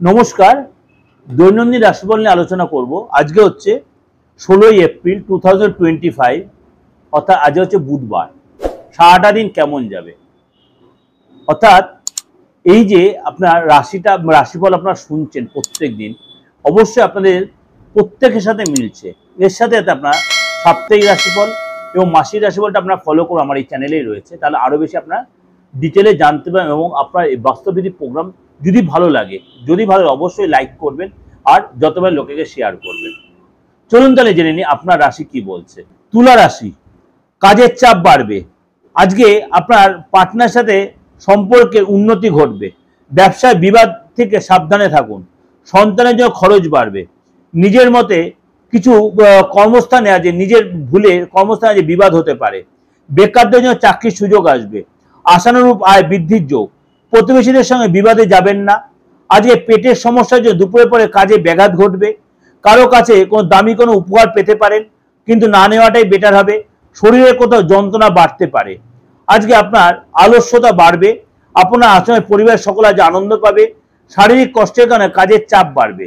নমস্কার, দৈনন্দিন রাশিফল নিয়ে আলোচনা করব। আজকে হচ্ছে 16ই এপ্রিল 2025, অর্থাৎ আজ হচ্ছে বুধবার। সারাটা দিন কেমন যাবে, অর্থাৎ এই যে আপনার রাশিফল আপনারা শুনছেন প্রত্যেক দিন, অবশ্যই আপনাদের প্রত্যেকের সাথে মিলছে। এর সাথে আপনার সাপ্তাহিক রাশিফল এবং মাসিক রাশিফলটা আপনারা ফলো করে আমার এই চ্যানেলেই রয়েছে, তাহলে আরও বেশি আপনারা ডিটেলে জানতে পারবেন। এবং আপনার এই বাস্তবভিত্তিক প্রোগ্রাম যদি ভালো লাগে, অবশ্যই লাইক করবেন আর যতবার লোকেকে শেয়ার করবেন। চলুন তাহলে জেনে নিই আপনার রাশি কি বলছে। তুলা রাশি, কাজের চাপ বাড়বে। আজকে আপনার পার্টনার সাথে সম্পর্কের উন্নতি ঘটবে। ব্যবসায় বিবাদ থেকে সাবধানে থাকুন। সন্তানের জন্য খরচ বাড়বে। নিজের মতে কিছু কর্মস্থানে আজ নিজের ভুলে কর্মস্থানে বিবাদ হতে পারে। বেকারদের জন্য চাকরির সুযোগ আসবে। আশানুরূপ আয় বৃদ্ধির যোগ। প্রতিবেশীদের সঙ্গে বিবাদে যাবেন না। আজকে পেটের সমস্যার জন্য দুপুরের পরে কাজে ব্যাঘাত ঘটবে। কারো কাছে কোনো দামি কোনো উপহার পেতে পারেন, কিন্তু না নেওয়াটাই বেটার হবে। শরীরের কোথাও যন্ত্রণা বাড়তে পারে। আজকে আপনার আলস্যতা বাড়বে। আপনার আচরণে পরিবার সকল আজ আনন্দ পাবে। শারীরিক কষ্টের কারণে কাজের চাপ বাড়বে।